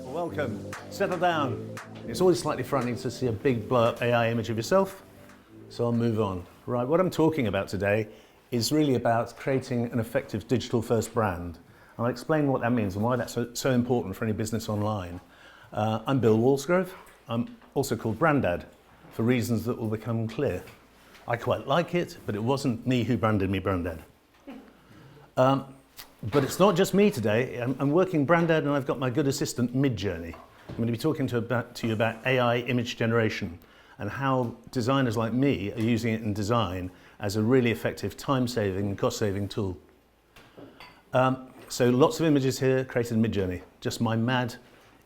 Welcome. Settle down. It's always slightly frightening to see a big blow-up AI image of yourself, so I'll move on. Right, what I'm talking about today is really about creating an effective digital-first brand. And I'll explain what that means and why that's so important for any business online. I'm Bill Walsgrove. I'm also called brandl, for reasons that will become clear. I quite like it, but it wasn't me who branded me brandl. But it's not just me today. I'm working brandl, and I've got my good assistant Midjourney. I'm going to be talking to you about AI image generation and how designers like me are using it in design as a really effective time-saving and cost-saving tool. So lots of images here created in Midjourney, just my mad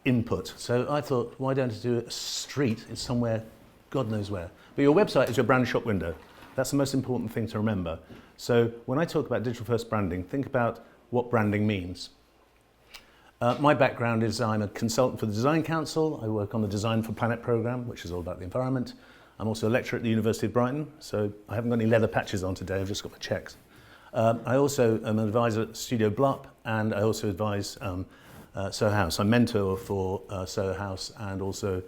input. So I thought, why don't I do a street? It's somewhere, God knows where. But your website is your brand shop window. That's the most important thing to remember. So when I talk about digital-first branding, think about what branding means. My background is I'm a consultant for the Design Council. I work on the Design for Planet programme, which is all about the environment. I'm also a lecturer at the University of Brighton, so I haven't got any leather patches on today, I've just got my checks. I also am an advisor at Studio Blup, and I also advise Soho House. I'm mentor for Soho House and also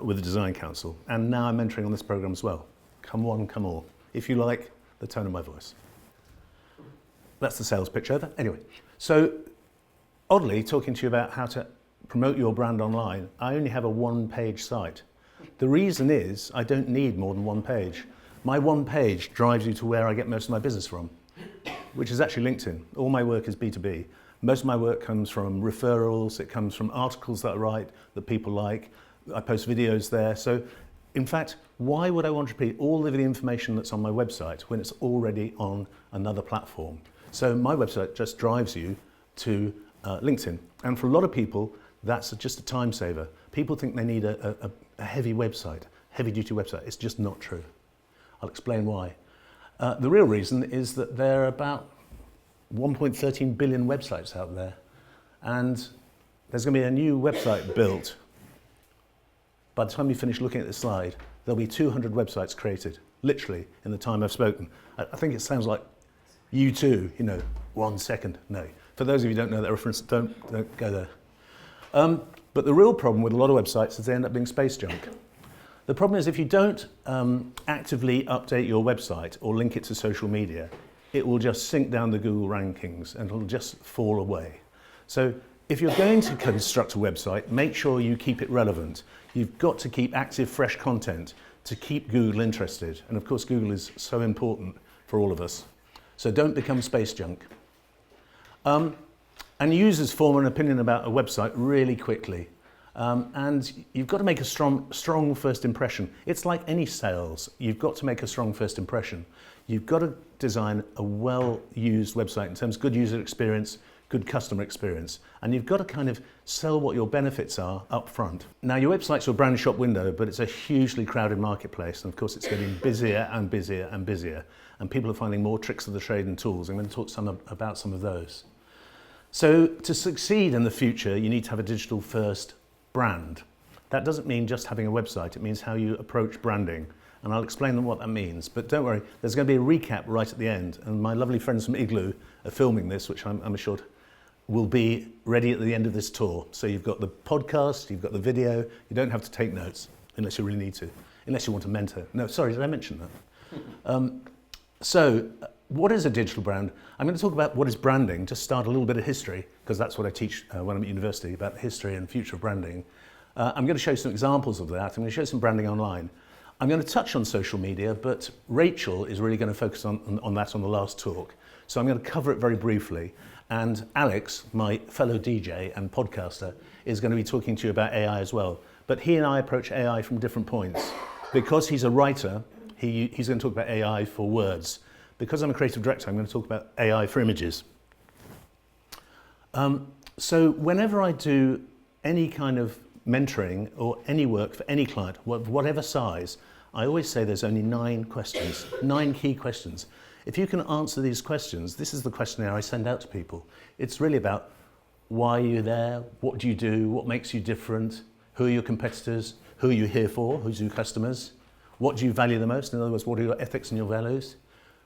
with the Design Council. And now I'm mentoring on this programme as well. Come one, come all. If you like the tone of my voice. That's the sales pitch over. Anyway, so oddly, talking to you about how to promote your brand online, I only have a one-page site. The reason is I don't need more than one page. My one page drives you to where I get most of my business from, which is actually LinkedIn. All my work is B2B. Most of my work comes from referrals, it comes from articles that I write that people like. I post videos there. So in fact, why would I want to repeat all of the information that's on my website when it's already on another platform? So my website just drives you to LinkedIn. And for a lot of people, that's just a time saver. People think they need a heavy website, heavy-duty website. It's just not true. I'll explain why. The real reason is that there are about 1.13 billion websites out there. And there's going to be a new website built. By the time you finish looking at this slide, there'll be 200 websites created, literally, in the time I've spoken. I think it sounds like U2, you know, 1 second. No. For those of you who don't know that reference, don't go there. But the real problem with a lot of websites is they end up being space junk. The problem is if you don't actively update your website or link it to social media, it will just sink down the Google rankings and it'll just fall away. So if you're going to construct a website, make sure you keep it relevant. You've got to keep active, fresh content to keep Google interested. And of course, Google is so important for all of us. So don't become space junk. And users form an opinion about a website really quickly. And you've got to make a strong first impression. It's like any sales. You've got to make a strong first impression. You've got to design a well-used website in terms of good user experience, good customer experience. And you've got to kind of sell what your benefits are up front. Now, your website's your brand shop window, but it's a hugely crowded marketplace. And of course, it's getting busier and busier and busier. And people are finding more tricks of the trade and tools. I'm going to talk about some of those. So to succeed in the future, you need to have a digital-first brand. That doesn't mean just having a website. It means how you approach branding. And I'll explain what that means. But don't worry, there's going to be a recap right at the end. And my lovely friends from Igloo are filming this, which I'm assured will be ready at the end of this tour. So you've got the podcast, you've got the video. You don't have to take notes unless you really need to, unless you want to mentor. No, sorry, did I mention that? So what is a digital brand? I'm going to talk about what is branding, just start a little bit of history, because that's what I teach when I'm at university, about the history and future of branding. I'm going to show some examples of that. I'm going to show some branding online. I'm going to touch on social media, but Rachel is really going to focus on that on the last talk. So I'm going to cover it very briefly. And Alex, my fellow DJ and podcaster, is going to be talking to you about AI as well. But he and I approach AI from different points. Because he's a writer, he's going to talk about AI for words. Because I'm a creative director, I'm going to talk about AI for images. So whenever I do any kind of mentoring or any work for any client, whatever size, I always say there's only 9 questions, 9 key questions. If you can answer these questions, this is the questionnaire I send out to people. It's really about why are you there, what do you do, what makes you different, who are your competitors, who are you here for, who's your customers, what do you value the most, in other words, what are your ethics and your values,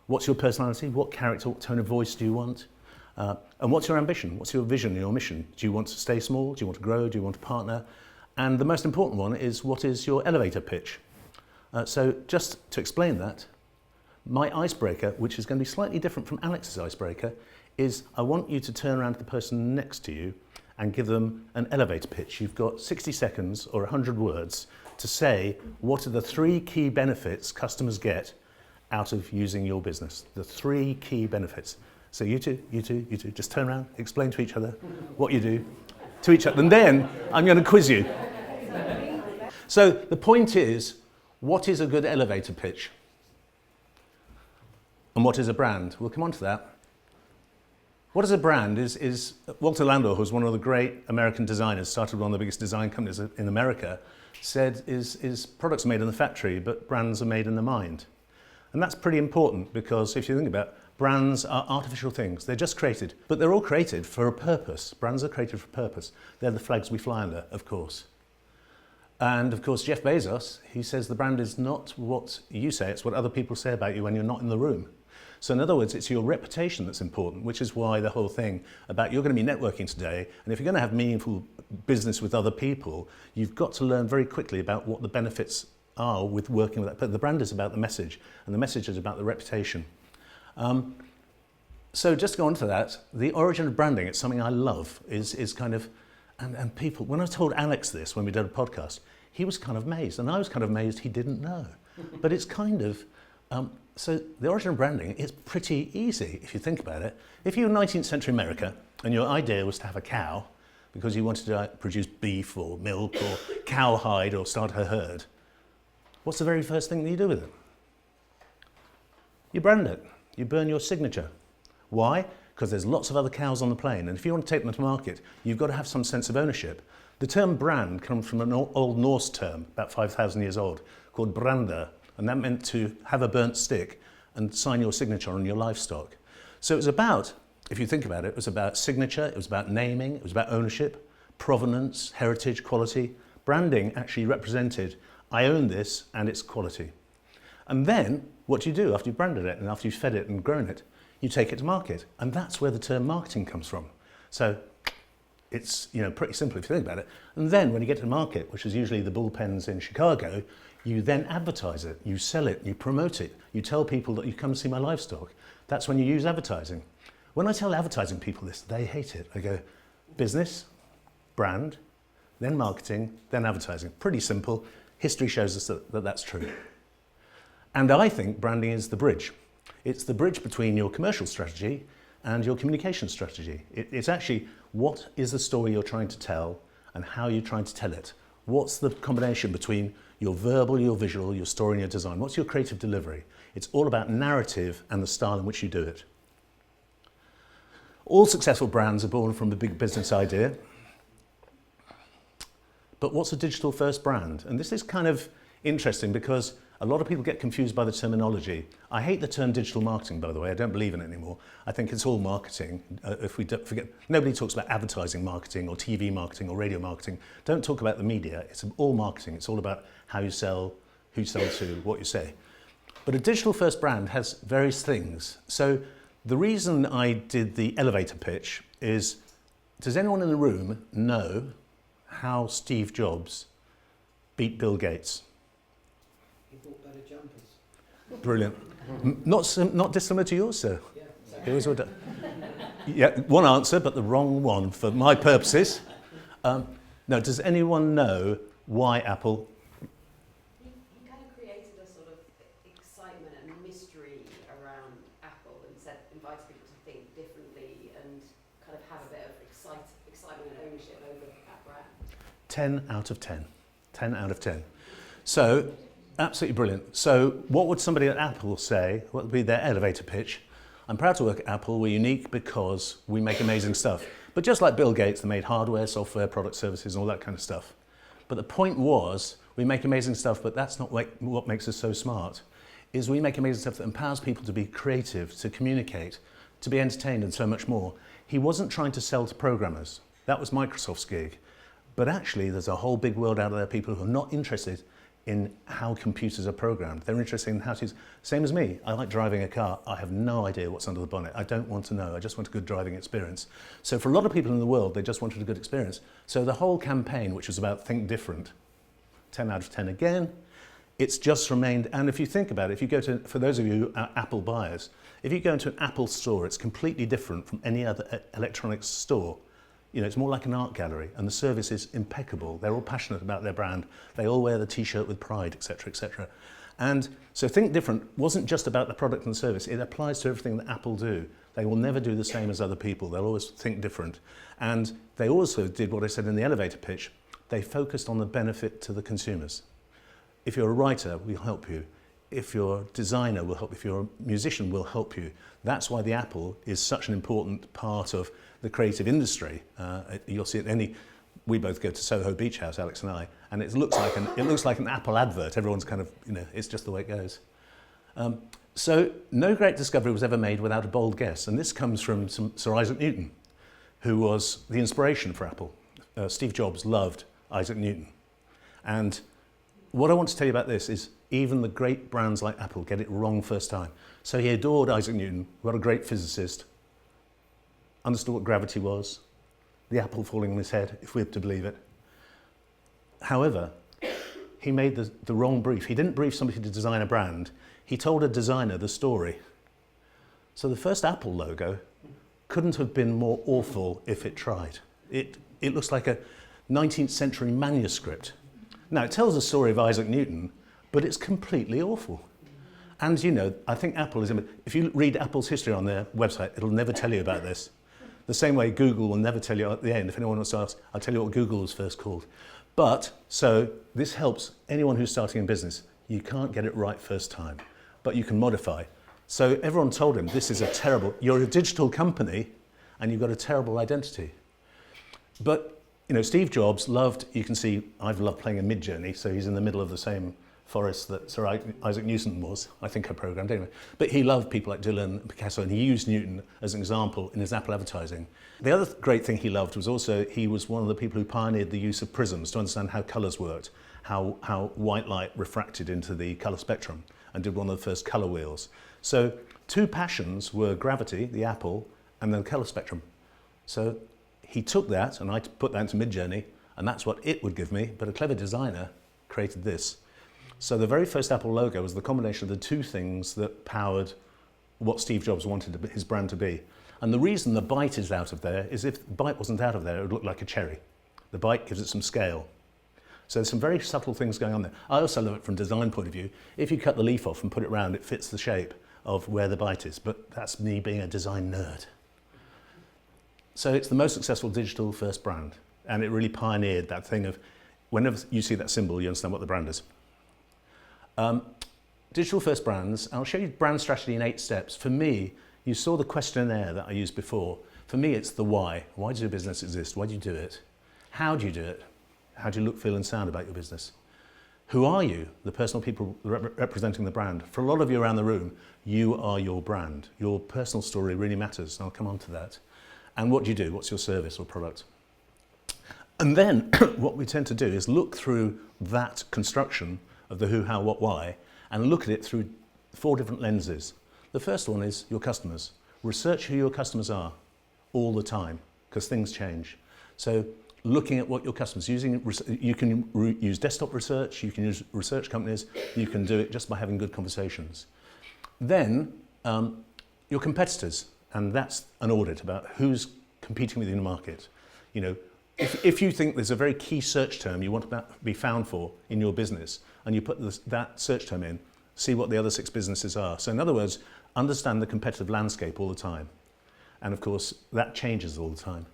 what's your personality, what character, what tone of voice do you want, And what's your ambition? What's your vision, your mission? Do you want to stay small? Do you want to grow? Do you want to partner? And the most important one is, what is your elevator pitch? So just to explain that, my icebreaker, which is going to be slightly different from Alex's icebreaker, is I want you to turn around to the person next to you and give them an elevator pitch. You've got 60 seconds or 100 words to say what are the 3 key benefits customers get out of using your business. The 3 key benefits. So you two, just turn around, explain to each other what you do to each other, and then I'm going to quiz you. So the point is, what is a good elevator pitch? And what is a brand? We'll come on to that. What is a brand is Walter Landau, who's one of the great American designers, started one of the biggest design companies in America, said is products are made in the factory, but brands are made in the mind. And that's pretty important, because if you think about it, brands are artificial things. They're just created, but they're all created for a purpose. Brands are created for a purpose. They're the flags we fly under, of course. And of course, Jeff Bezos, he says the brand is not what you say, it's what other people say about you when you're not in the room. So in other words, it's your reputation that's important, which is why the whole thing about you're going to be networking today, and if you're going to have meaningful business with other people, you've got to learn very quickly about what the benefits are with working with that. But the brand is about the message, and the message is about the reputation. So just to go on to that, the origin of branding, it's something I love, is kind of, and people, when I told Alex this when we did a podcast, he was kind of amazed, and I was kind of amazed he didn't know. But it's kind of, so the origin of branding is pretty easy if you think about it. If you were 19th century America and your idea was to have a cow because you wanted to produce beef or milk or cowhide or start a herd, what's the very first thing that you do with it? You brand it. You burn your signature. Why? Because there's lots of other cows on the plain, and if you want to take them to market, you've got to have some sense of ownership. The term brand comes from an old Norse term, about 5,000 years old, called brandl, and that meant to have a burnt stick and sign your signature on your livestock. So it was about, if you think about it, it was about signature, it was about naming, it was about ownership, provenance, heritage, quality. Branding actually represented, I own this and its quality. And then, what do you do after you've branded it and after you've fed it and grown it? You take it to market. And that's where the term marketing comes from. So it's pretty simple if you think about it. And then when you get to market, which is usually the bullpens in Chicago, you then advertise it, you sell it, you promote it, you tell people that you come see my livestock. That's when you use advertising. When I tell advertising people this, they hate it. They go, business, brand, then marketing, then advertising. Pretty simple. History shows us that that's true. And I think branding is the bridge. It's the bridge between your commercial strategy and your communication strategy. It's actually, what is the story you're trying to tell and how you're trying to tell it? What's the combination between your verbal, your visual, your story and your design? What's your creative delivery? It's all about narrative and the style in which you do it. All successful brands are born from a big business idea. But what's a digital first brand? And this is kind of interesting because a lot of people get confused by the terminology. I hate the term digital marketing, by the way. I don't believe in it anymore. I think it's all marketing. If we don't forget, nobody talks about advertising marketing or TV marketing or radio marketing. Don't talk about the media. It's all marketing. It's all about how you sell, who you sell to, what you say. But a digital first brand has various things. So the reason I did the elevator pitch is, does anyone in the room know how Steve Jobs beat Bill Gates? Brilliant. Not dissimilar to yours, sir. Yeah, yeah, one answer, but the wrong one for my purposes. No, does anyone know why Apple? He kind of created a sort of excitement and mystery around Apple and invited people to think differently and kind of have a bit of excitement and ownership over that brand. 10 out of 10. 10 out of 10. So, absolutely brilliant. So what would somebody at Apple say? What would be their elevator pitch? I'm proud to work at Apple. We're unique because we make amazing stuff. But just like Bill Gates, they made hardware, software, product services, and all that kind of stuff. But the point was, we make amazing stuff, but that's not what makes us so smart, is we make amazing stuff that empowers people to be creative, to communicate, to be entertained, and so much more. He wasn't trying to sell to programmers. That was Microsoft's gig. But actually, there's a whole big world out there, people who are not interested in how computers are programmed. They're interested in how to use, same as me. I like driving a car. I have no idea what's under the bonnet. I don't want to know. I just want a good driving experience. So for a lot of people in the world, they just wanted a good experience. So the whole campaign, which was about think different, 10 out of 10 again, it's just remained, and if you think about it, if you go to, for those of you who are Apple buyers, if you go into an Apple store, it's completely different from any other electronics store. You know, it's more like an art gallery, and the service is impeccable. They're all passionate about their brand. They all wear the t-shirt with pride, etc., etc. And so think different wasn't just about the product and service. It applies to everything that Apple do. They will never do the same as other people. They'll always think different. And they also did what I said in the elevator pitch. They focused on the benefit to the consumers. If you're a writer, we'll help you. If you're a designer, we'll help you. If you're a musician, we'll help you. That's why the Apple is such an important part of the creative industry. You'll see it we both go to Soho Beach House, Alex and I, and it looks like an Apple advert. Everyone's kind of, you know, it's just the way it goes. So no great discovery was ever made without a bold guess, and this comes from Sir Isaac Newton, who was the inspiration for Apple. Steve Jobs loved Isaac Newton. And what I want to tell you about this is even the great brands like Apple get it wrong first time. So he adored Isaac Newton, what a great physicist, understood what gravity was, the apple falling on his head, if we're to believe it. However, he made the wrong brief. He didn't brief somebody to design a brand. He told a designer the story. So the first Apple logo couldn't have been more awful if it tried. It looks like a 19th century manuscript. Now, it tells the story of Isaac Newton, but it's completely awful. And, you know, I think Apple is, if you read Apple's history on their website, it'll never tell you about this. The same way Google will never tell you at the end. If anyone wants to ask, I'll tell you what Google was first called. But, so this helps anyone who's starting in business. You can't get it right first time, but you can modify. So everyone told him, this is a terrible, you're a digital company and you've got a terrible identity. But, you know, Steve Jobs loved, you can see, I've loved playing a Mid-Journey, so he's in the middle of the same forest that Sir Isaac Newton was. I think I programmed anyway. But he loved people like Dylan and Picasso, and he used Newton as an example in his Apple advertising. The other great thing he loved was also, he was one of the people who pioneered the use of prisms to understand how colours worked, how white light refracted into the colour spectrum, and did one of the first colour wheels. So two passions were gravity, the apple, and then the colour spectrum. So he took that, and I put that into Mid-Journey, and that's what it would give me, but a clever designer created this. So the very first Apple logo was the combination of the two things that powered what Steve Jobs wanted his brand to be. And the reason the bite is out of there is if the bite wasn't out of there, it would look like a cherry. The bite gives it some scale. So there's some very subtle things going on there. I also love it from a design point of view. If you cut the leaf off and put it round, it fits the shape of where the bite is. But that's me being a design nerd. So it's the most successful digital first brand. And it really pioneered that thing of, whenever you see that symbol, you understand what the brand is. Digital first brands, I'll show you brand strategy in 8 steps. For me, you saw the questionnaire that I used before. For me, it's the why. Why does your business exist? Why do you do it? How do you do it? How do you look, feel and sound about your business? Who are you, the personal people representing the brand? For a lot of you around the room, you are your brand. Your personal story really matters, and I'll come on to that. And what do you do? What's your service or product? And then what we tend to do is look through that construction of the who, how, what, why, and look at it through 4 different lenses. The first one is your customers. Research who your customers are all the time, because things change. So looking at what your customers are using, you can use desktop research, you can use research companies, you can do it just by having good conversations. Then your competitors, and that's an audit about who's competing with you in the market. You know, if you think there's a very key search term you want to be found for in your business, and you put that search term in, see what the other 6 businesses are. So in other words, understand the competitive landscape all the time. And of course, that changes all the time.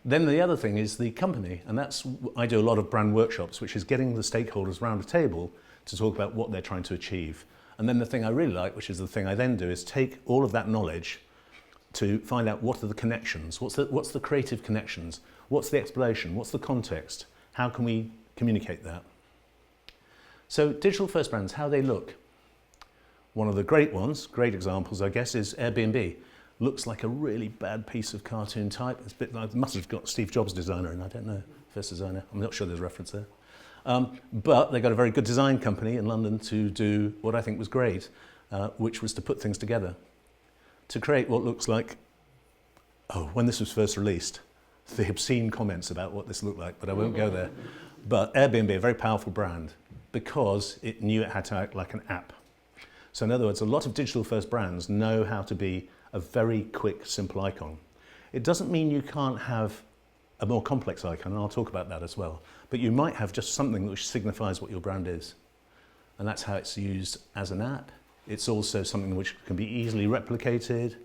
Then the other thing is the company, and that's, I do a lot of brand workshops, which is getting the stakeholders around a table to talk about what they're trying to achieve. And then the thing I really like, which is the thing I then do, is take all of that knowledge to find out what are the connections, what's the creative connections, what's the explanation, what's the context, how can we communicate that? So digital first brands, how they look. One of the great ones, great examples I guess, is Airbnb. Looks like a really bad piece of cartoon type. It's a bit like, it must have got Steve Jobs designer in, I don't know, first designer. I'm not sure there's a reference there. But they got a very good design company in London to do what I think was great, which was to put things together, to create what looks like, when this was first released, the obscene comments about what this looked like, but I won't go there. But Airbnb, a very powerful brand, because it knew it had to act like an app. So in other words, a lot of digital first brands know how to be a very quick, simple icon. It doesn't mean you can't have a more complex icon, and I'll talk about that as well. But you might have just something which signifies what your brand is. And that's how it's used as an app. It's also something which can be easily replicated.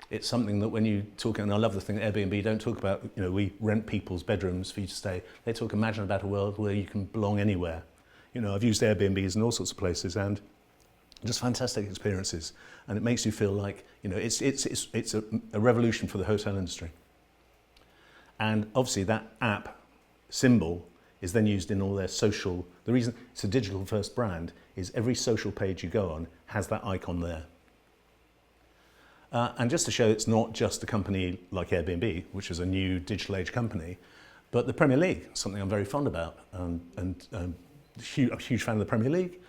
It's something that when you talk, and I love the thing that Airbnb don't talk about, we rent people's bedrooms for you to stay. They talk, imagine about a world where you can belong anywhere. I've used Airbnbs in all sorts of places and just fantastic experiences. And it makes you feel like, it's a revolution for the hotel industry. And obviously that app symbol is then used in all their social. The reason it's a digital first brand is every social page you go on has that icon there. And just to show it's not just a company like Airbnb, which is a new digital age company, but the Premier League, something I'm very fond about, and I'm a huge fan of the Premier League,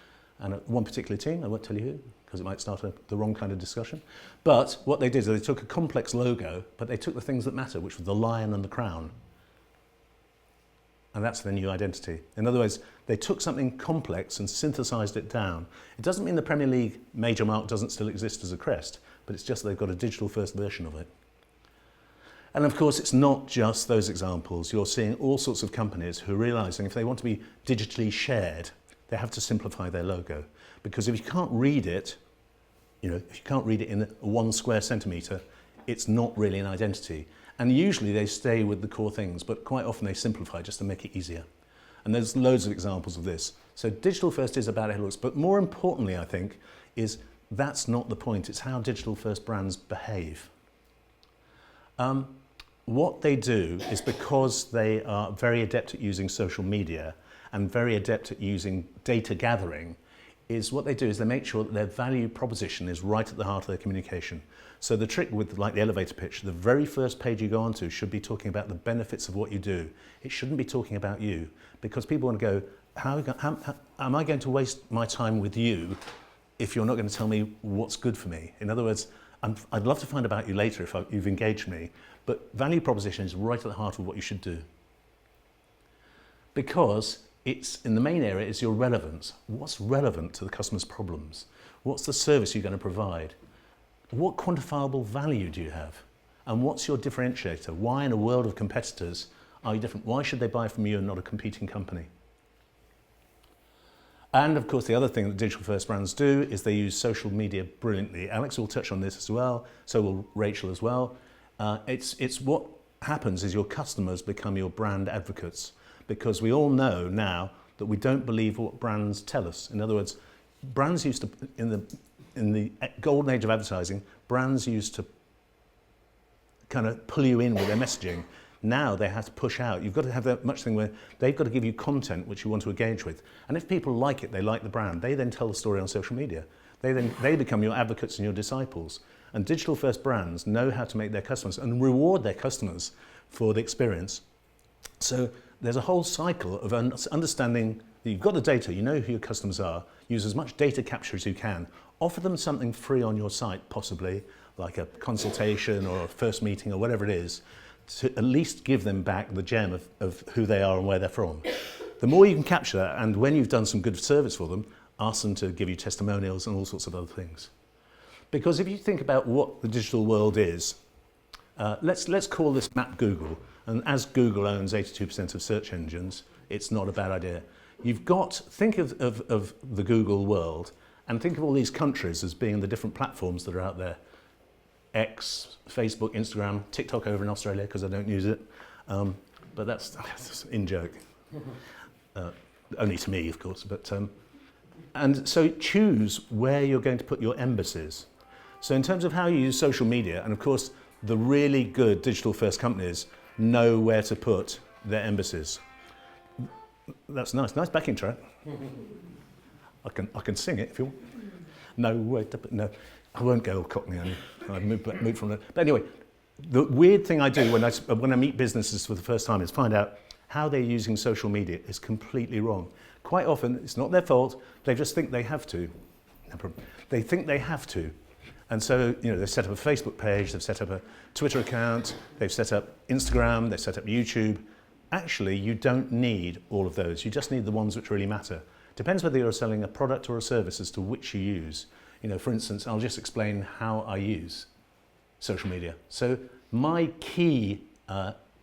and one particular team, I won't tell you who, because it might start the wrong kind of discussion. But what they did is they took a complex logo, but they took the things that matter, which were the lion and the crown. And that's their new identity. In other words, they took something complex and synthesized it down. It doesn't mean the Premier League major mark doesn't still exist as a crest, but it's just they've got a digital first version of it. And of course, it's not just those examples. You're seeing all sorts of companies who are realizing if they want to be digitally shared, they have to simplify their logo. Because if you can't read it, if you can't read it in 1 square centimetre, it's not really an identity. And usually they stay with the core things, but quite often they simplify just to make it easier. And there's loads of examples of this. So digital first is about how it looks, but more importantly, I think, is that's not the point. It's how digital first brands behave. What they do is because they are very adept at using social media and very adept at using data gathering, is what they do is they make sure that their value proposition is right at the heart of their communication. So the trick with like the elevator pitch, the very first page you go onto should be talking about the benefits of what you do. It shouldn't be talking about you, because people want to go, how am I going to waste my time with you if you're not going to tell me what's good for me? In other words, I'd love to find about you later if you've engaged me, but value proposition is right at the heart of what you should do. Because it's, in the main area, is your relevance. What's relevant to the customer's problems? What's the service you're going to provide? What quantifiable value do you have? And what's your differentiator? Why in a world of competitors are you different? Why should they buy from you and not a competing company? And of course, the other thing that digital first brands do is they use social media brilliantly. Alex will touch on this as well, so will Rachel as well. It's what happens is your customers become your brand advocates, because we all know now that we don't believe what brands tell us. In other words, brands used to, in the golden age of advertising, brands used to kind of pull you in with their messaging. Now they have to push out. You've got to have that much thing where they've got to give you content which you want to engage with. And if people like it, they like the brand, they then tell the story on social media. They become your advocates and your disciples. And digital first brands know how to make their customers and reward their customers for the experience. So there's a whole cycle of understanding that you've got the data, you know who your customers are, use as much data capture as you can, offer them something free on your site, possibly, like a consultation or a first meeting or whatever it is, to at least give them back the gem of who they are and where they're from. The more you can capture that, and when you've done some good service for them, ask them to give you testimonials and all sorts of other things. Because if you think about what the digital world is, let's call this map Google. And as Google owns 82% of search engines, it's not a bad idea. Think of the Google world and think of all these countries as being the different platforms that are out there. X, Facebook, Instagram, TikTok over in Australia because I don't use it. But that's in joke. Only to me, of course. And so choose where you're going to put your embassies. So in terms of how you use social media, and of course, the really good digital first companies know where to put their embassies. That's nice backing track. I can sing it if you want. No, wait, no, I won't go Cockney. I moved from that. But anyway, the weird thing I do when I meet businesses for the first time is find out how they're using social media is completely wrong. Quite often, it's not their fault, they just think they have to. No problem. They think they have to. And so, they've set up a Facebook page, they've set up a Twitter account, they've set up Instagram, they've set up YouTube. Actually, you don't need all of those. You just need the ones which really matter. Depends whether you're selling a product or a service as to which you use. For instance, I'll just explain how I use social media. So my key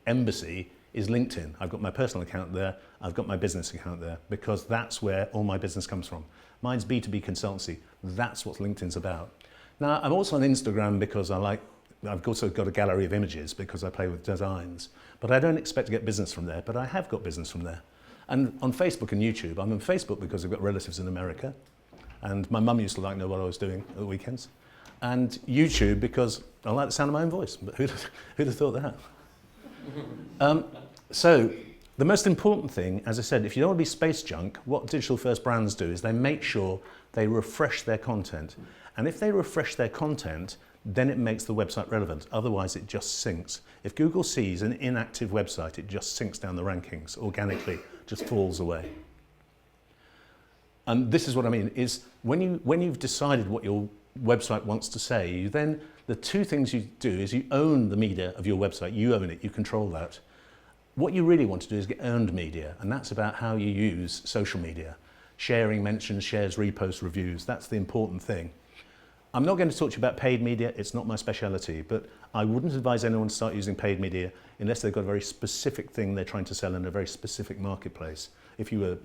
embassy is LinkedIn. I've got my personal account there, I've got my business account there, because that's where all my business comes from. Mine's B2B consultancy. That's what LinkedIn's about. Now, I'm also on Instagram because I've also got a gallery of images because I play with designs. But I don't expect to get business from there, but I have got business from there. And on Facebook and YouTube, I'm on Facebook because I've got relatives in America. And my mum used to know what I was doing at the weekends. And YouTube because I like the sound of my own voice. But who'd have thought that? So the most important thing, as I said, if you don't want to be space junk, what digital first brands do is they make sure they refresh their content. And if they refresh their content, then it makes the website relevant. Otherwise, it just sinks. If Google sees an inactive website, it just sinks down the rankings organically, just falls away. And this is what I mean, is when you've decided what your website wants to say, the two things you do is you own the media of your website. You own it, you control that. What you really want to do is get earned media, and that's about how you use social media. Sharing, mentions, shares, reposts, reviews, that's the important thing. I'm not going to talk to you about paid media, it's not my speciality, but I wouldn't advise anyone to start using paid media unless they've got a very specific thing they're trying to sell in a very specific marketplace. If you were,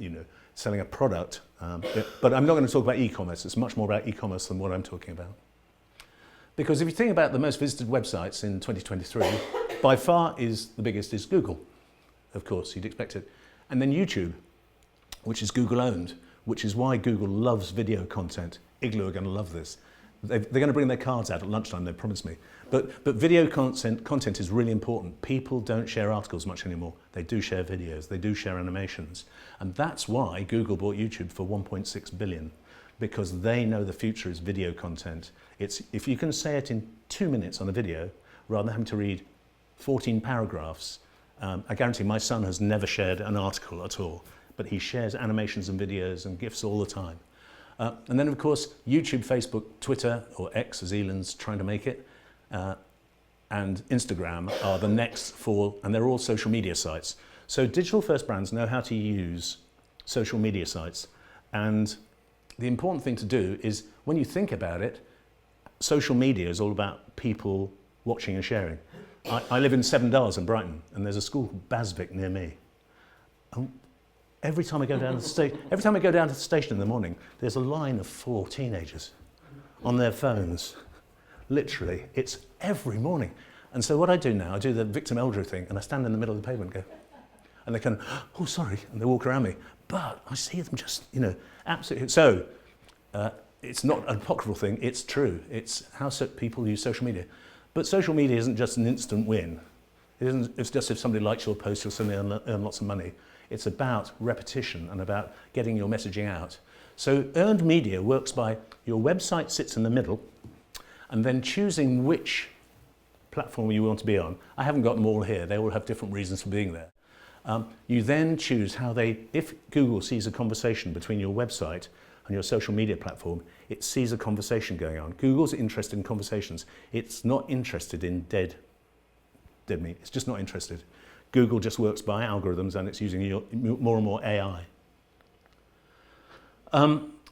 selling a product, but I'm not going to talk about e-commerce, it's much more about e-commerce than what I'm talking about. Because if you think about the most visited websites in 2023, by far the biggest is Google, of course, you'd expect it. And then YouTube, which is Google owned, which is why Google loves video content. Igloo are going to love this. They're going to bring their cards out at lunchtime, they promised me. But video content is really important. People don't share articles much anymore. They do share videos, they do share animations. And that's why Google bought YouTube for 1.6 billion, because they know the future is video content. If you can say it in 2 minutes on a video, rather than having to read 14 paragraphs, I guarantee my son has never shared an article at all, but he shares animations and videos and GIFs all the time. And then, of course, YouTube, Facebook, Twitter, or X, as Elon's trying to make it, and Instagram are the next four, and they're all social media sites. So digital first brands know how to use social media sites. And the important thing to do is, when you think about it, social media is all about people watching and sharing. I live in Seven Dials in Brighton, and there's a school called Basvic near me. Every time I go down to the station in the morning, there's a line of 4 teenagers on their phones. Literally, it's every morning. And so what I do now, I do the victim elder thing, and I stand in the middle of the pavement and go, and they can, oh, sorry, and they walk around me. But I see them just, absolutely. So it's not an apocryphal thing, it's true. It's how people use social media. But social media isn't just an instant win. It's just if somebody likes your post, you'll suddenly earn lots of money. It's about repetition and about getting your messaging out. So earned media works by your website sits in the middle, and then choosing which platform you want to be on. I haven't got them all here. They all have different reasons for being there. You then choose how if Google sees a conversation between your website and your social media platform, it sees a conversation going on. Google's interested in conversations. It's not interested in dead meat. It's just not interested. Google just works by algorithms, and it's using more and more AI.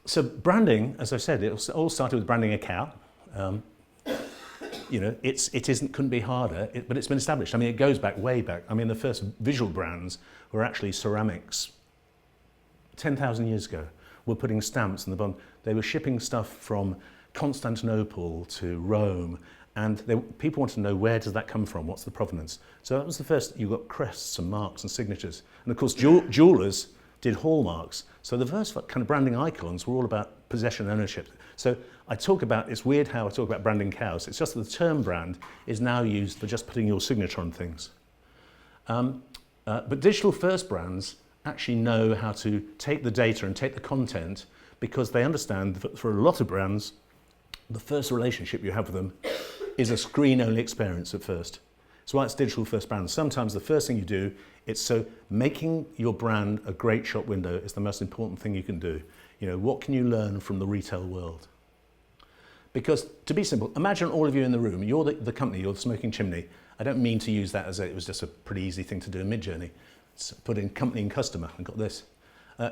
So branding, as I said, it all started with branding a cow. Couldn't be harder, but it's been established. I mean, it goes back, way back. I mean, the first visual brands were actually ceramics. 10,000 years ago, were putting stamps in the bottom. They were shipping stuff from Constantinople to Rome, and people wanted to know, where does that come from? What's the provenance? So that was the first. You got crests and marks and signatures. And of course, jewelers did hallmarks. So the first kind of branding icons were all about possession ownership. So it's weird how I talk about branding cows. It's just that the term brand is now used for just putting your signature on things. But digital first brands actually know how to take the data and take the content, because they understand that for a lot of brands, the first relationship you have with them is a screen-only experience at first. It's why it's digital first brand. Sometimes the first thing you do, it's so making your brand a great shop window is the most important thing you can do. You know, what can you learn from the retail world? Because to be simple, imagine all of you in the room, you're the company, you're the smoking chimney. I don't mean to use that as it was just a pretty easy thing to do in Midjourney. It's put in company and customer, and got this.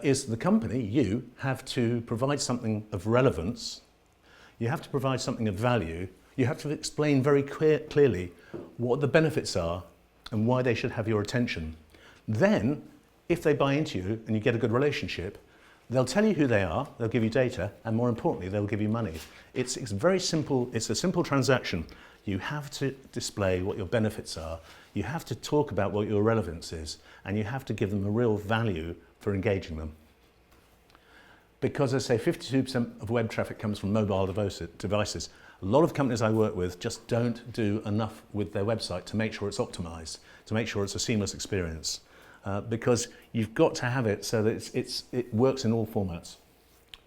Is the company, you have to provide something of relevance, you have to provide something of value, you have to explain very clearly what the benefits are and why they should have your attention. Then, if they buy into you and you get a good relationship, they'll tell you who they are, they'll give you data, and more importantly, they'll give you money. It's very simple, it's a simple transaction. You have to display what your benefits are, you have to talk about what your relevance is, and you have to give them a real value for engaging them. Because as I say, 52% of web traffic comes from mobile devices. A lot of companies I work with just don't do enough with their website to make sure it's optimized, to make sure it's a seamless experience. Because you've got to have it so that it works in all formats.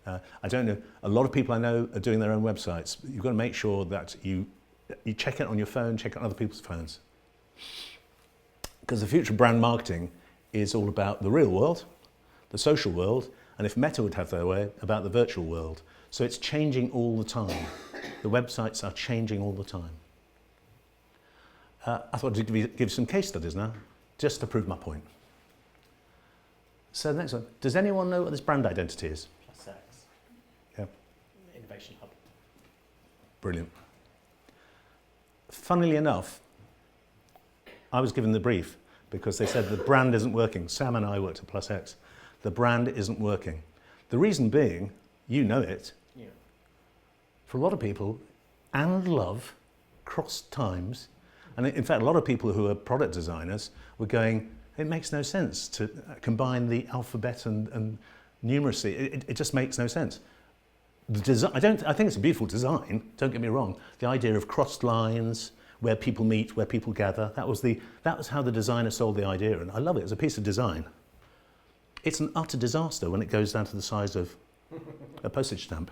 I don't know, a lot of people I know are doing their own websites. You've got to make sure that you check it on your phone, check it on other people's phones. Because the future of brand marketing is all about the real world, the social world, and if Meta would have their way, about the virtual world. So it's changing all the time. The websites are changing all the time. I thought I'd give you some case studies now, just to prove my point. So the next one, does anyone know what this brand identity is? +X. Yeah. Innovation Hub. Brilliant. Funnily enough, I was given the brief because they said the brand isn't working. Sam and I worked at +X. The brand isn't working. The reason being, you know it, Yeah. for a lot of people, and love crossed times, and in fact a lot of people who are product designers were going, it makes no sense to combine the alphabet and numeracy. It just makes no sense. The design, I think it's a beautiful design, don't get me wrong. The idea of crossed lines, where people meet, where people gather, that was how the designer sold the idea, and I love it as a piece of design. It's an utter disaster when it goes down to the size of a postage stamp.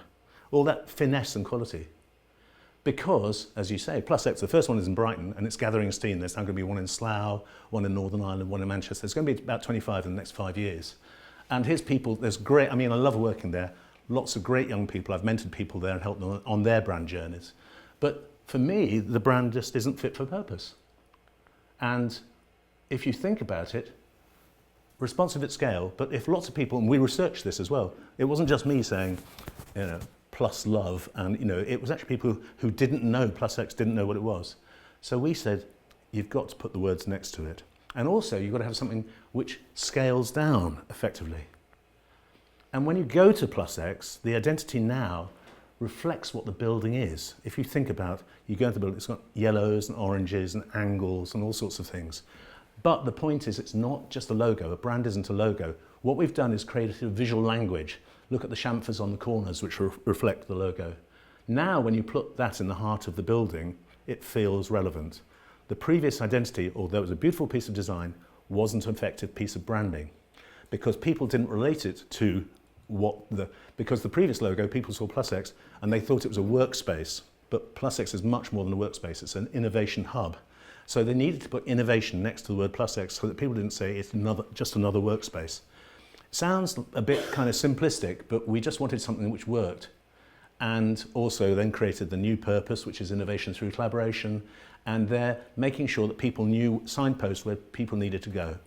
All that finesse and quality. Because, as you say, +X, the first one is in Brighton, and it's gathering steam. There's now going to be one in Slough, one in Northern Ireland, one in Manchester. There's going to be about 25 in the next 5 years. And here's people, there's great, I mean, I love working there. Lots of great young people. I've mentored people there and helped them on their brand journeys. But for me, the brand just isn't fit for purpose. And if you think about it, responsive at scale, but if lots of people, and we researched this as well, it wasn't just me saying, you know, plus love, and you know, it was actually people who didn't know +X, didn't know what it was. So we said, you've got to put the words next to it. And also, you've got to have something which scales down effectively. And when you go to +X, the identity now reflects what the building is. If you think about, you go into the building, it's got yellows and oranges and angles and all sorts of things. But the point is, it's not just a logo. A brand isn't a logo. What we've done is created a visual language. Look at the chamfers on the corners, which reflect the logo. Now, when you put that in the heart of the building, it feels relevant. The previous identity, although it was a beautiful piece of design, wasn't an effective piece of branding because people didn't relate it to because the previous logo, people saw +X and they thought it was a workspace, but +X is much more than a workspace. It's an innovation hub. So they needed to put innovation next to the word +X so that people didn't say it's just another workspace. Sounds a bit kind of simplistic, but we just wanted something which worked. And also then created the new purpose, which is innovation through collaboration, and they're making sure that people knew signposts where people needed to go.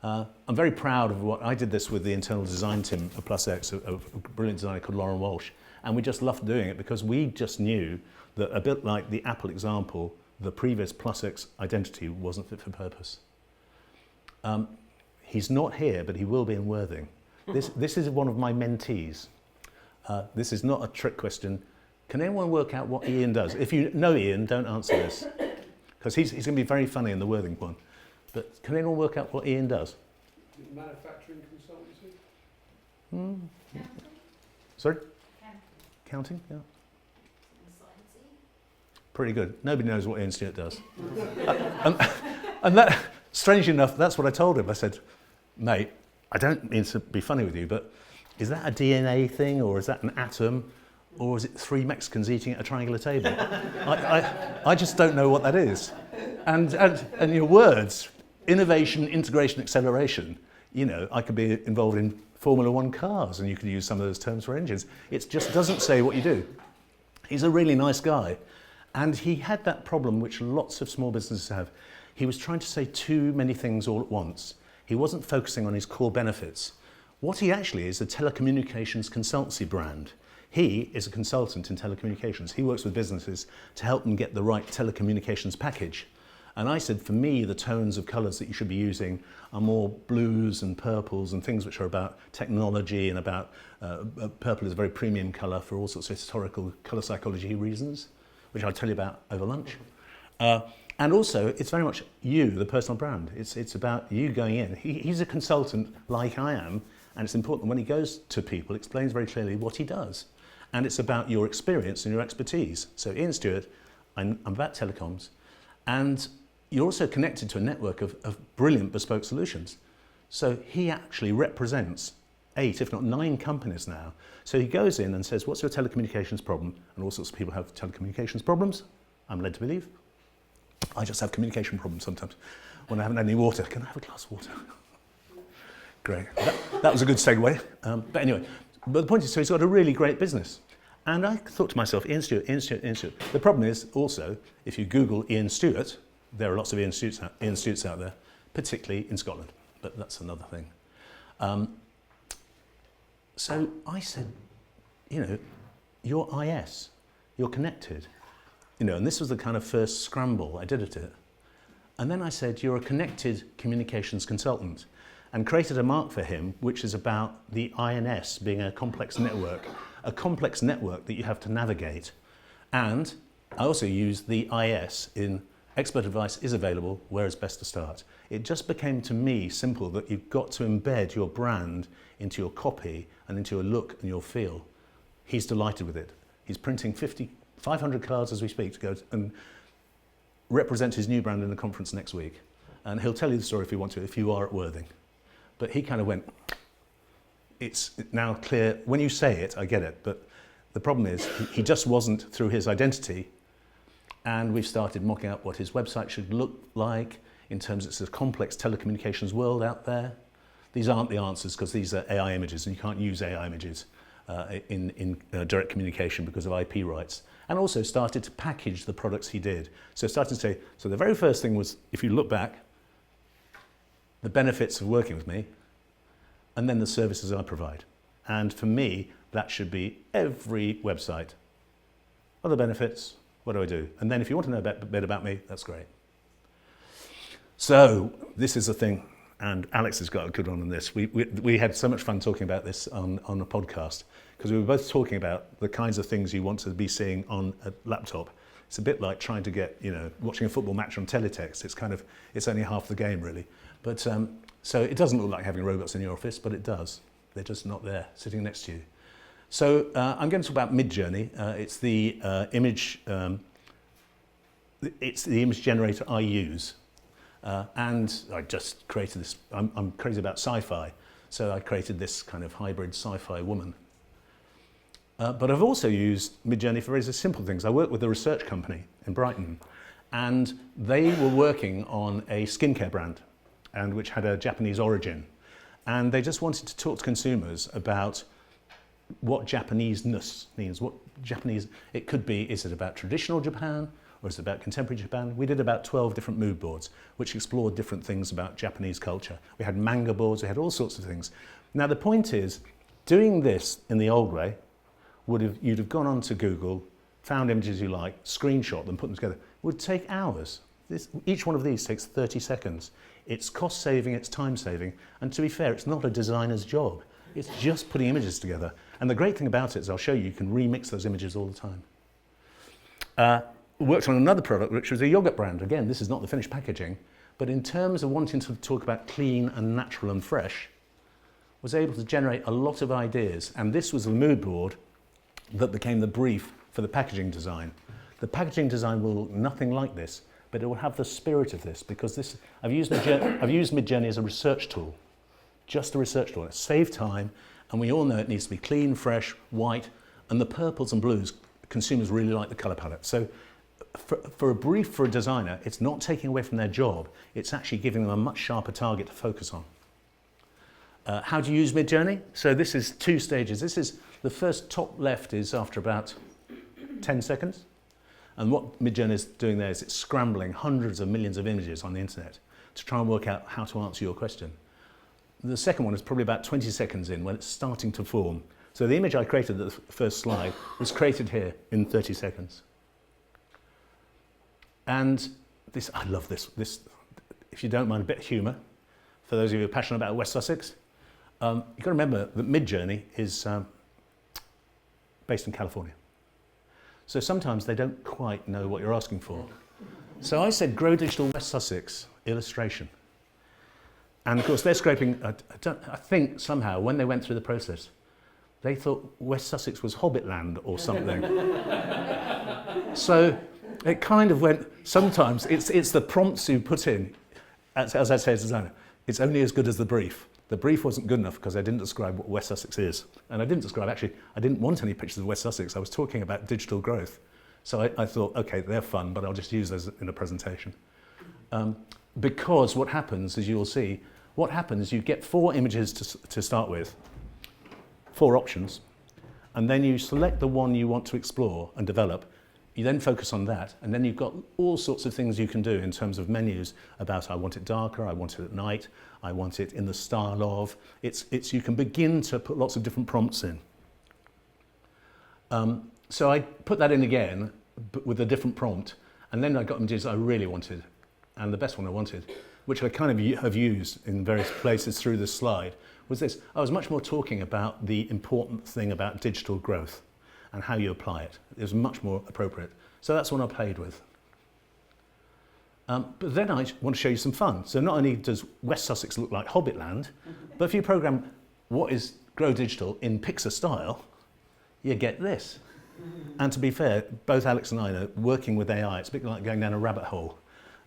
I'm very proud of what I did this with the internal design team of +X, a brilliant designer called Lauren Walsh, and we just loved doing it because we just knew that a bit like the Apple example, the previous +X identity wasn't fit for purpose. He's not here, but he will be in Worthing. This is one of my mentees. This is not a trick question. Can anyone work out what Ian does? If you know Ian, don't answer this, because he's going to be very funny in the Worthing one. But can anyone work out what Ian does? Manufacturing consultancy? Sorry? Counting, yeah. Pretty good. Nobody knows what Ian Stewart does. and that, strangely enough, that's what I told him. I said, mate, I don't mean to be funny with you, but is that a DNA thing or is that an atom? Or is it three Mexicans eating at a triangular table? I just don't know what that is. And your words, innovation, integration, acceleration, you know, I could be involved in Formula One cars and you could use some of those terms for engines. It just doesn't say what you do. He's a really nice guy. And he had that problem which lots of small businesses have. He was trying to say too many things all at once. He wasn't focusing on his core benefits. What he actually is a telecommunications consultancy brand. He is a consultant in telecommunications. He works with businesses to help them get the right telecommunications package. And I said, for me, the tones of colours that you should be using are more blues and purples and things which are about technology and about, purple is a very premium colour for all sorts of historical colour psychology reasons, which I'll tell you about over lunch. And also, it's very much you, the personal brand. It's about you going in. He's a consultant like I am, and it's important when he goes to people, explains very clearly what he does. And it's about your experience and your expertise. So Ian Stewart, I'm about telecoms, and you're also connected to a network of brilliant bespoke solutions. So he actually represents 8, if not 9 companies now. So he goes in and says, what's your telecommunications problem? And all sorts of people have telecommunications problems, I'm led to believe. I just have communication problems sometimes when I haven't had any water. Can I have a glass of water? Great. That was a good segue. But anyway, but the point is, so he's got a really great business. And I thought to myself, Ian Stewart, Ian Stewart, Ian Stewart. The problem is also, if you Google Ian Stewart, there are lots of Ian Stewarts out there, particularly in Scotland. But that's another thing. So I said, you know, you're IS, you're connected. You know, and this was the kind of first scramble I did at it. And then I said, you're a connected communications consultant, and created a mark for him, which is about the INS being a complex network that you have to navigate. And I also used the IS in expert advice is available, where is best to start? It just became to me simple that you've got to embed your brand into your copy and into your look and your feel. He's delighted with it. He's printing 500 cards as we speak to go and represent his new brand in the conference next week. And he'll tell you the story if you want to, if you are at Worthing. But he kind of went, it's now clear, when you say it, I get it, but the problem is he just wasn't through his identity, and we've started mocking up what his website should look like in terms of it's a complex telecommunications world out there. These aren't the answers because these are AI images, and you can't use AI images in direct communication because of IP rights. And also started to package the products he did. So started to say, so the very first thing was, if you look back, the benefits of working with me, and then the services I provide. And for me, that should be every website. What are the benefits? What do I do? And then if you want to know a bit about me, that's great. So this is the thing, and Alex has got a good one on this. We had so much fun talking about this on a podcast, because we were both talking about the kinds of things you want to be seeing on a laptop. It's a bit like trying to get, you know, watching a football match on teletext. It's only half the game really. But so it doesn't look like having robots in your office, but it does. They're just not there, sitting next to you. So I'm going to talk about Midjourney. It's the image generator I use. And I just created this, I'm crazy about sci-fi, so I created this kind of hybrid sci-fi woman. But I've also used Midjourney for very simple things. I work with a research company in Brighton, and they were working on a skincare brand, and which had a Japanese origin. And they just wanted to talk to consumers about what Japanese-ness means, what Japanese, it could be, is it about traditional Japan, or is it about contemporary Japan? We did about 12 different mood boards, which explored different things about Japanese culture. We had manga boards, we had all sorts of things. Now the point is, doing this in the old way, you'd have gone onto Google, found images you like, screenshot them, put them together, would take hours. Each one of these takes 30 seconds. It's cost saving, it's time saving, and to be fair, it's not a designer's job. It's just putting images together. And the great thing about it is I'll show you can remix those images all the time. Worked on another product, which was a yogurt brand. Again, this is not the finished packaging, but in terms of wanting to talk about clean and natural and fresh, was able to generate a lot of ideas. And this was the mood board that became the brief for the packaging design. The packaging design will look nothing like this, but it will have the spirit of this, because this, I've used Midjourney as a research tool, just a research tool. It saves time, and we all know it needs to be clean, fresh, white. And the purples and blues, consumers really like the colour palette. So for a brief for a designer, it's not taking away from their job, it's actually giving them a much sharper target to focus on. How do you use Midjourney? So this is 2 stages. This is the first top left is after about 10 seconds. And what Midjourney is doing there is it's scrambling hundreds of millions of images on the internet to try and work out how to answer your question. The second one is probably about 20 seconds in when it's starting to form. So the image I created at the first slide was created here in 30 seconds. And this, I love this. This, if you don't mind a bit of humour, for those of you who are passionate about West Sussex, you've got to remember that Midjourney is based in California. So sometimes they don't quite know what you're asking for. So I said, grow digital West Sussex illustration. And of course they're scraping, I think somehow when they went through the process, they thought West Sussex was Hobbitland or something. So it kind of went, sometimes it's the prompts you put in, as I say as a designer, it's only as good as the brief. The brief wasn't good enough because I didn't describe what West Sussex is. And I didn't describe, actually, I didn't want any pictures of West Sussex. I was talking about digital growth. So I thought, okay, they're fun, but I'll just use those in a presentation. Because what happens, as you'll see, what happens, you get 4 images to start with, 4 options, and then you select the one you want to explore and develop. You then focus on that, and then you've got all sorts of things you can do in terms of menus about I want it darker, I want it at night, I want it in the style of. You can begin to put lots of different prompts in. So I put that in again, but with a different prompt, and then I got images I really wanted, and the best one I wanted, which I kind of have used in various places through this slide, was this. I was much more talking about the important thing about digital growth and how you apply it. It was much more appropriate. So that's what I played with. But then I want to show you some fun. So not only does West Sussex look like Hobbitland, but if you program what is Grow Digital in Pixar style, you get this. And to be fair, both Alex and I know, working with AI, it's a bit like going down a rabbit hole.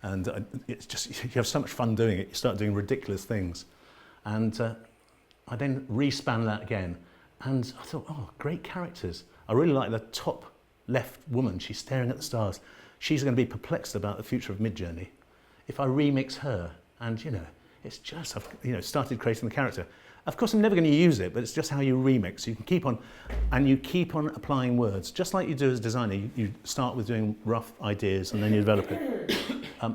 And it's just, you have so much fun doing it, you start doing ridiculous things. And I then respan that again. And I thought, oh, great characters. I really like the top left woman. She's staring at the stars. She's going to be perplexed about the future of Midjourney. If I remix her, and it's just, I've started creating the character. Of course, I'm never going to use it, but it's just how you remix. You can keep on, and you keep on applying words, just like you do as a designer. You start with doing rough ideas, and then you develop it.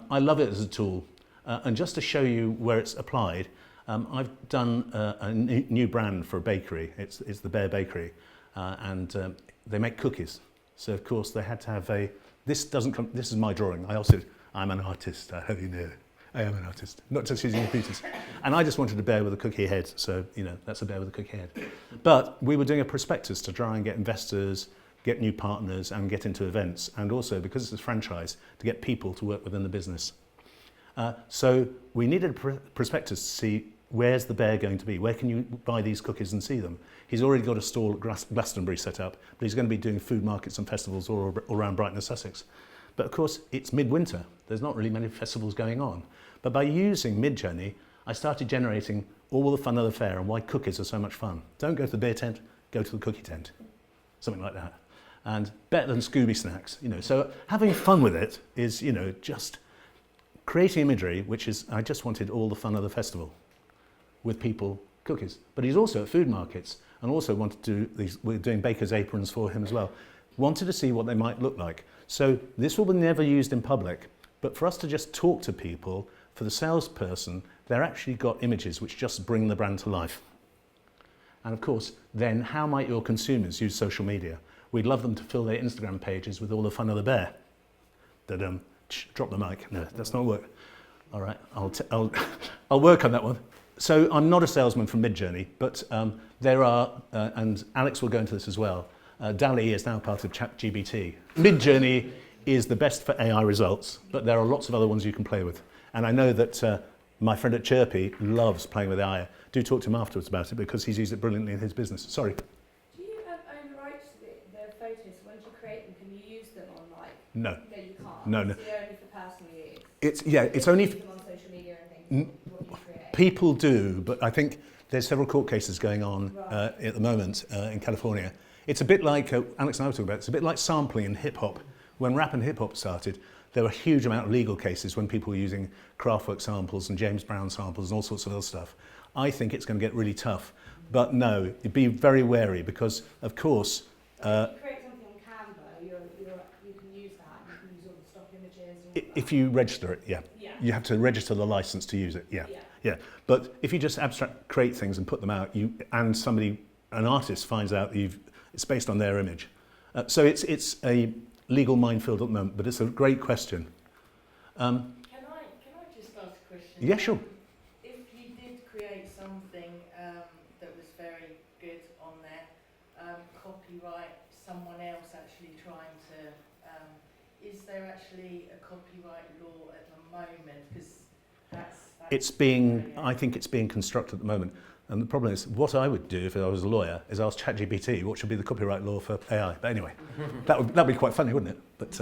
I love it as a tool, and just to show you where it's applied, I've done a new brand for a bakery. It's the Bear Bakery, and they make cookies. So of course they had to have this is my drawing. I'm an artist, how do you know? I am an artist, not just using computers. And I just wanted a bear with a cookie head, so that's a bear with a cookie head. But we were doing a prospectus to try and get investors, get new partners, and get into events, and also, because it's a franchise, to get people to work within the business. So we needed a prospectus to see where's the bear going to be, where can you buy these cookies and see them. He's already got a stall at Glastonbury set up, but he's going to be doing food markets and festivals all around Brighton and Sussex. But of course, it's midwinter. There's not really many festivals going on. But by using Midjourney, I started generating all the fun of the fair and why cookies are so much fun. Don't go to the beer tent, go to the cookie tent. Something like that. And better than Scooby snacks. So having fun with it is, just creating imagery, which is, I just wanted all the fun of the festival with people, cookies. But he's also at food markets and also wanted to do we're doing baker's aprons for him as well. Wanted to see what they might look like. So this will be never used in public, but for us to just talk to people, for the salesperson, they're actually got images which just bring the brand to life. And of course, then how might your consumers use social media? We'd love them to fill their Instagram pages with all the fun of the bear. Drop the mic. No, that's not work. All right, I'll work on that one. So I'm not a salesman from Midjourney, but there are, and Alex will go into this as well, DALL-E is now part of ChatGPT. Midjourney is the best for AI results, but there are lots of other ones you can play with. And I know that my friend at Chirpy loves playing with AI. Do talk to him afterwards about it because he's used it brilliantly in his business. Sorry. Do you own the rights to the photos? Once you create them, can you use them on No. No, you can't. No. So they're only for personal use. It's only Use them on social media and things. What you create. people do, but I think there's several court cases going on Right. at the moment in California It's a bit like, Alex and I were talking about, it's a bit like sampling in hip hop. When rap and hip hop started, there were a huge amount of legal cases when people were using Kraftwerk samples and James Brown samples and all sorts of other stuff. I think it's going to get really tough. But no, be very wary because, of course, If you create something on Canva, you can use that. You can use all the stock images. And all if you register it, yeah. Yeah. You have to register the license to use it, yeah. Yeah. Yeah. But if you just abstract create things and put them out, and an artist finds out that it's based on their image. So it's a legal minefield at the moment, but it's a great question. Can I just ask a question? Yeah, sure. If you did create something that was very good on there, copyright, someone else actually trying to, is there actually a copyright law at the moment? Because I think it's being constructed at the moment. And the problem is, what I would do if I was a lawyer is ask ChatGPT what should be the copyright law for AI. But anyway, that'd be quite funny, wouldn't it? But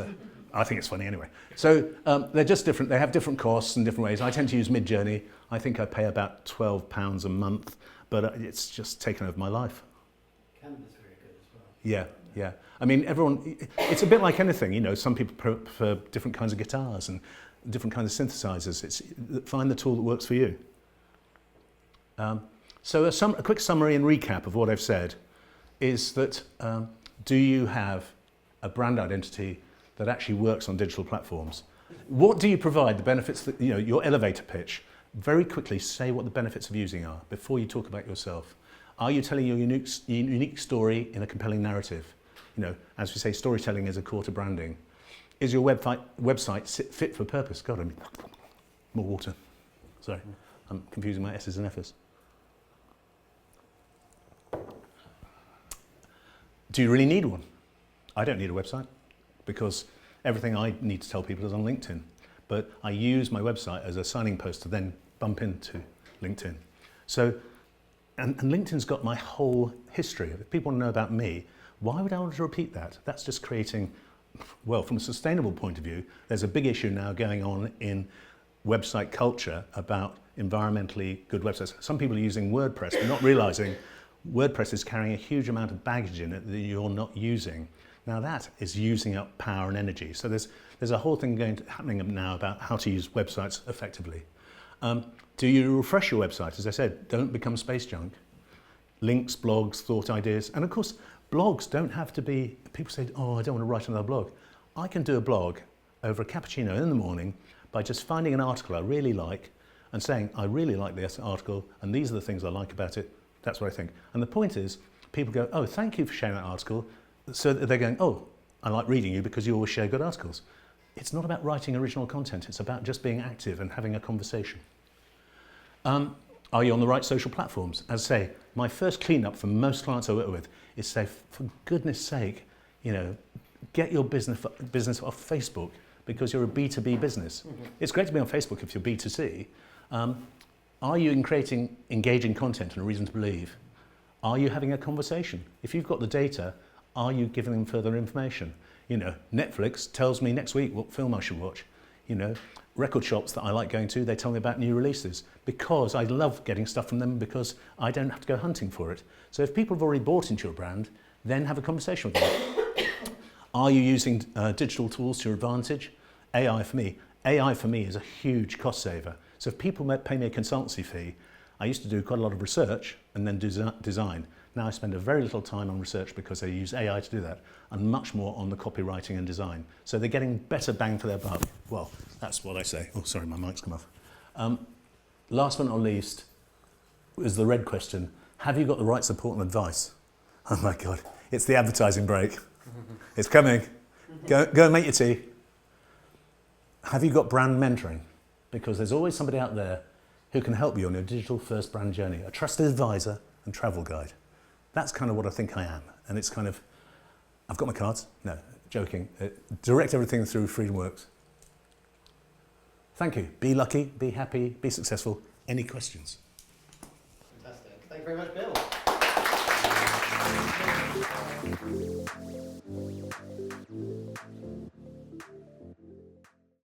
I think it's funny anyway. So they're just different. They have different costs and different ways. I tend to use Midjourney. I think I pay about £12 a month, but it's just taken over my life. Canva's very good as well. Yeah, yeah. I mean, it's a bit like anything, you know, some people prefer different kinds of guitars and different kinds of synthesizers. Find the tool that works for you. So a quick summary and recap of what I've said is that do you have a brand identity that actually works on digital platforms? What do you provide, the benefits, that, you know, your elevator pitch? Very quickly say what the benefits of using are before you talk about yourself. Are you telling your unique story in a compelling narrative? You know, as we say, storytelling is a core to branding. Is your website fit for purpose? God, I mean, more water. Sorry, I'm confusing my S's and F's. Do you really need one? I don't need a website because everything I need to tell people is on LinkedIn. But I use my website as a signing post to then bump into LinkedIn. So, and LinkedIn's got my whole history. If people want to know about me, why would I want to repeat that? That's just creating, well, from a sustainable point of view, there's a big issue now going on in website culture about environmentally good websites. Some people are using WordPress, but not realizing WordPress is carrying a huge amount of baggage in it that you're not using. Now that is using up power and energy. So there's a whole thing happening now about how to use websites effectively. Do you refresh your website? As I said, don't become space junk. Links, blogs, thought ideas. And of course, blogs don't have to be, people say, oh, I don't want to write another blog. I can do a blog over a cappuccino in the morning by just finding an article I really like and saying, I really like this article and these are the things I like about it. That's what I think. And the point is, people go, oh, thank you for sharing that article. So they're going, oh, I like reading you because you always share good articles. It's not about writing original content. It's about just being active and having a conversation. Are you on the right social platforms? As I say, my first cleanup for most clients I work with is say, for goodness sake, you know, get your business off Facebook because you're a B2B business. Mm-hmm. It's great to be on Facebook if you're B2C. Are you creating engaging content and a reason to believe? Are you having a conversation? If you've got the data, are you giving them further information? You know, Netflix tells me next week what film I should watch. You know, record shops that I like going to, they tell me about new releases because I love getting stuff from them because I don't have to go hunting for it. So if people have already bought into your brand, then have a conversation with them. Are you using digital tools to your advantage? AI for me is a huge cost saver. So if people pay me a consultancy fee, I used to do quite a lot of research and then design. Now I spend a very little time on research because I use AI to do that and much more on the copywriting and design. So they're getting better bang for their buck. Well, that's what I say. Oh, sorry, my mic's come off. Last but not least is the red question. Have you got the right support and advice? Oh my God, it's the advertising break. It's coming. Go and make your tea. Have you got brand mentoring? Because there's always somebody out there who can help you on your digital first brand journey, a trusted advisor and travel guide. That's kind of what I think I am. And it's kind of, I've got my cards. No, joking. Direct everything through FreedomWorks. Thank you. Be lucky, be happy, be successful. Any questions? Fantastic. Thank you very much, Bill.